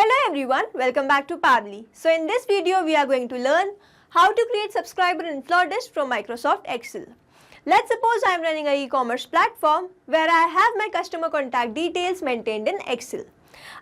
Hello everyone, welcome back to Pabbly. So in this video we are going to learn how to create subscriber in Flodesk from Microsoft Excel. Let's suppose I am running an e-commerce platform where I have my customer contact details maintained in Excel.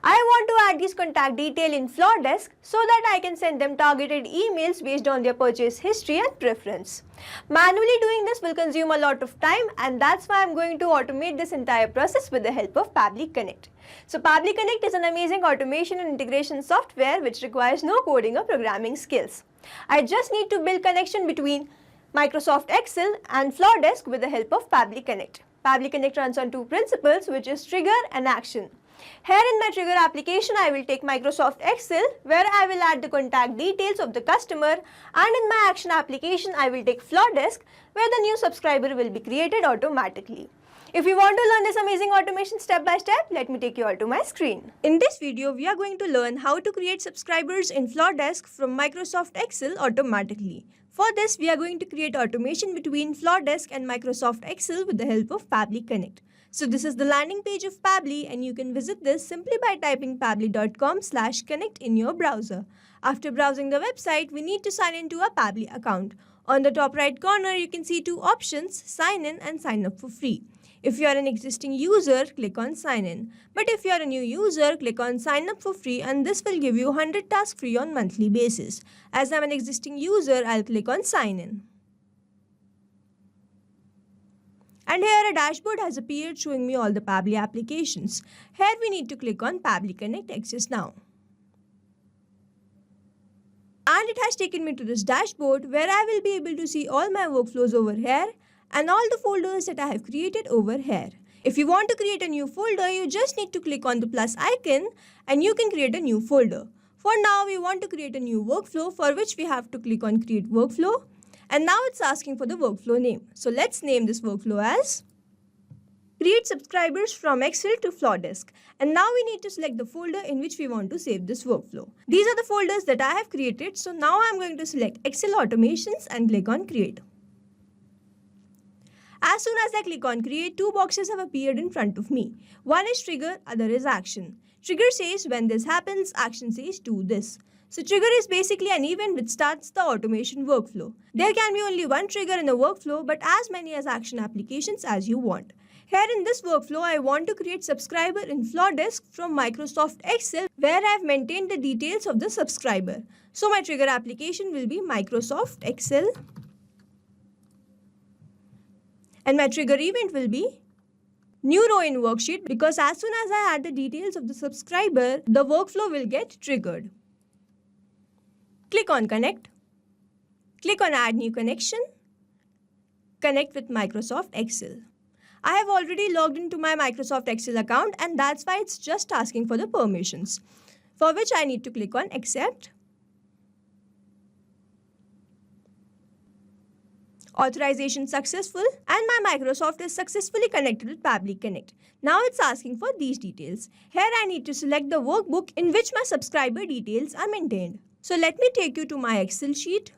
I want to add these contact details in Flodesk so that I can send them targeted emails based on their purchase history and preference. Manually doing this will consume a lot of time, and that's why I'm going to automate this entire process with the help of Pabbly Connect. So Pabbly Connect is an amazing automation and integration software which requires no coding or programming skills. I just need to build connection between Microsoft Excel and Flodesk with the help of Pabbly Connect. Pabbly Connect runs on two principles, which is trigger and action. Here in my trigger application, I will take Microsoft Excel where I will add the contact details of the customer, and in my action application, I will take Flodesk where the new subscriber will be created automatically. If you want to learn this amazing automation step by step, let me take you all to my screen. In this video, we are going to learn how to create subscribers in Flodesk from Microsoft Excel automatically. For this, we are going to create automation between Flodesk and Microsoft Excel with the help of Pabbly Connect. So this is the landing page of Pabbly, and you can visit this simply by typing pabbly.com/connect in your browser. After browsing the website, we need to sign into a Pabbly account. On the top right corner, you can see two options, sign in and sign up for free. If you are an existing user, click on sign in. But if you are a new user, click on sign up for free, and this will give you 100 tasks free on monthly basis. As I'm an existing user, I'll click on sign in. And here a dashboard has appeared showing me all the Pabbly applications. Here we need to click on Pabbly Connect Access Now. And it has taken me to this dashboard where I will be able to see all my workflows over here and all the folders that I have created over here. If you want to create a new folder, you just need to click on the plus icon and you can create a new folder. For now, we want to create a new workflow, for which we have to click on create workflow. And now it's asking for the workflow name. So let's name this workflow as create subscribers from Excel to Flodesk. And now we need to select the folder in which we want to save this workflow. These are the folders that I have created. So now I'm going to select Excel Automations and click on create. As soon as I click on create, two boxes have appeared in front of me. One is trigger, other is action. Trigger says when this happens, action says do this. So trigger is basically an event which starts the automation workflow. There can be only one trigger in a workflow, but as many as action applications as you want. Here in this workflow, I want to create subscriber in Flodesk from Microsoft Excel where I have maintained the details of the subscriber. So my trigger application will be Microsoft Excel. And my trigger event will be new row in worksheet, because as soon as I add the details of the subscriber, the workflow will get triggered. Click on connect. Click on add new connection. Connect with Microsoft Excel. I have already logged into my Microsoft Excel account, and that's why it's just asking for the permissions, for which I need to click on accept. Authorization successful, and my Microsoft is successfully connected with Pabbly Connect. Now it's asking for these details. Here I need to select the workbook in which my subscriber details are maintained. So let me take you to my Excel sheet.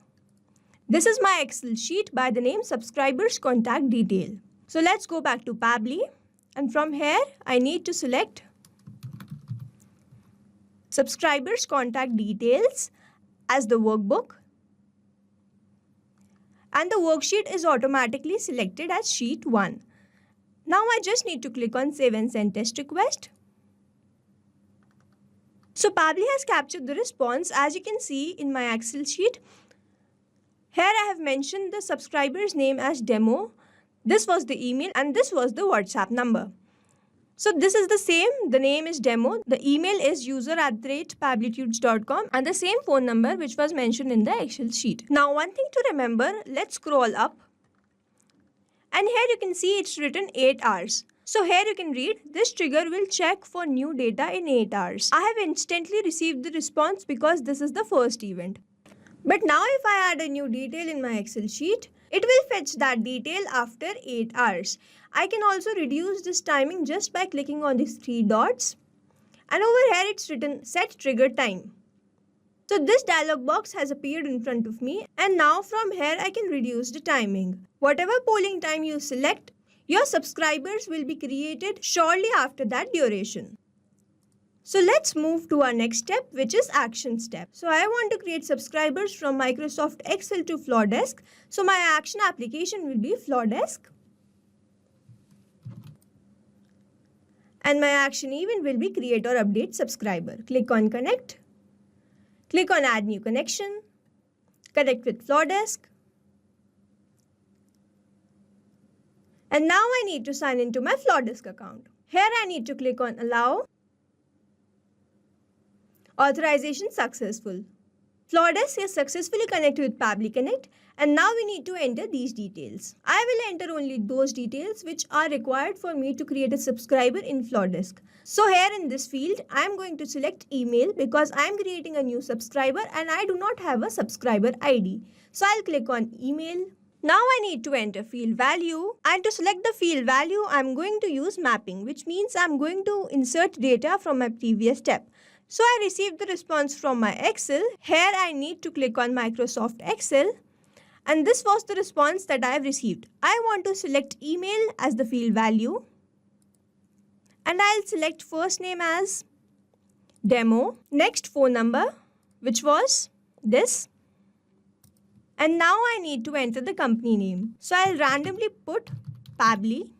This is my Excel sheet by the name subscribers contact detail. So let's go back to Pabbly, and from here I need to select subscribers contact details as the workbook. And the worksheet is automatically selected as sheet 1. Now I just need to click on save and send test request. So Pabbly has captured the response, as you can see in my Excel sheet. Here I have mentioned the subscriber's name as demo. This was the email and this was the WhatsApp number. So this is the same, the name is demo, the email is user@pabblytudes.com, and the same phone number which was mentioned in the Excel sheet. Now one thing to remember, let's scroll up. And here you can see it's written 8 hours. So here you can read, this trigger will check for new data in 8 hours. I have instantly received the response because this is the first event. But now if I add a new detail in my Excel sheet, it will fetch that detail after 8 hours. I can also reduce this timing just by clicking on these 3 dots. And over here it's written set trigger time. So this dialog box has appeared in front of me, and now from here I can reduce the timing. Whatever polling time you select, your subscribers will be created shortly after that duration. So let's move to our next step, which is action step. So I want to create subscribers from Microsoft Excel to Flodesk. So my action application will be Flodesk. And my action event will be create or update subscriber. Click on connect. Click on add new connection. Connect with Flodesk. And now I need to sign into my Flodesk account. Here I need to click on allow. Authorization successful. Flodesk is successfully connected with Pabbly Connect, and now we need to enter these details. I will enter only those details which are required for me to create a subscriber in Flodesk. So here in this field, I am going to select email because I am creating a new subscriber and I do not have a subscriber ID. So I'll click on email. Now I need to enter field value, and to select the field value, I am going to use mapping, which means I am going to insert data from my previous step. So I received the response from my Excel. Here I need to click on Microsoft Excel, and this was the response that I have received. I want to select email as the field value, and I'll select first name as demo, next phone number, which was this, and now I need to enter the company name. So I'll randomly put Pabbly.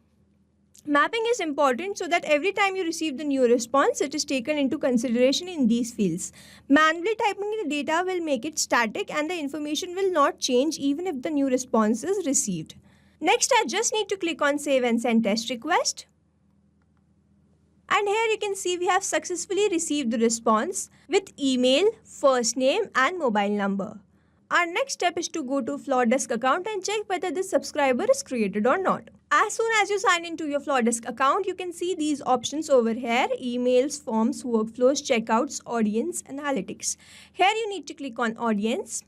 Mapping is important so that every time you receive the new response, it is taken into consideration in these fields. Manually typing the data will make it static and the information will not change even if the new response is received. Next, I just need to click on save and send test request. And here you can see we have successfully received the response with email, first name and mobile number. Our next step is to go to Flodesk account and check whether this subscriber is created or not. As soon as you sign into your Flodesk account, you can see these options over here: emails, forms, workflows, checkouts, audience, analytics. Here you need to click on audience.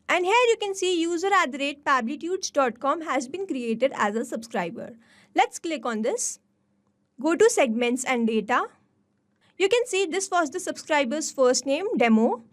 And here you can see user@pabblytudes.com has been created as a subscriber. Let's click on this. Go to segments and data. You can see this was the subscriber's first name, demo.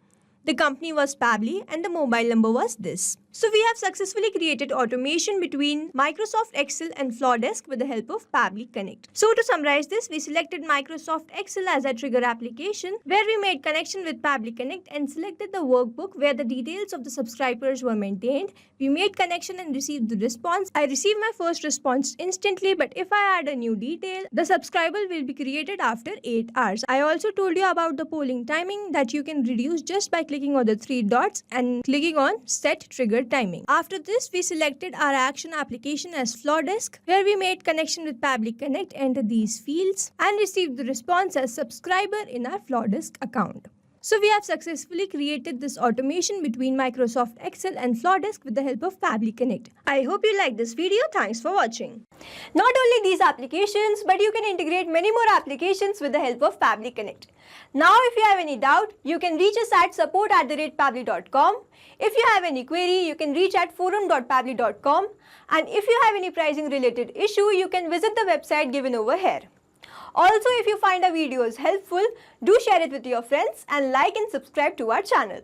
The company was Pabbly and the mobile number was this. So we have successfully created automation between Microsoft Excel and Flodesk with the help of Pabbly Connect. So to summarize this, we selected Microsoft Excel as a trigger application where we made connection with Pabbly Connect and selected the workbook where the details of the subscribers were maintained. We made connection and received the response. I received my first response instantly, but if I add a new detail, the subscriber will be created after 8 hours. I also told you about the polling timing that you can reduce just by clicking on the 3 dots and clicking on set trigger timing. After this, we selected our action application as Flodesk, where we made connection with Pabbly Connect, enter these fields and received the response as subscriber in our Flodesk account. So we have successfully created this automation between Microsoft Excel and Flodesk with the help of Pabbly Connect. I hope you liked this video. Thanks for watching. Not only these applications, but you can integrate many more applications with the help of Pabbly Connect. Now, if you have any doubt, you can reach us at support@pabbly.com. If you have any query, you can reach at forum.pabbly.com. And if you have any pricing related issue, you can visit the website given over here. Also, if you find our videos helpful, do share it with your friends and like and subscribe to our channel.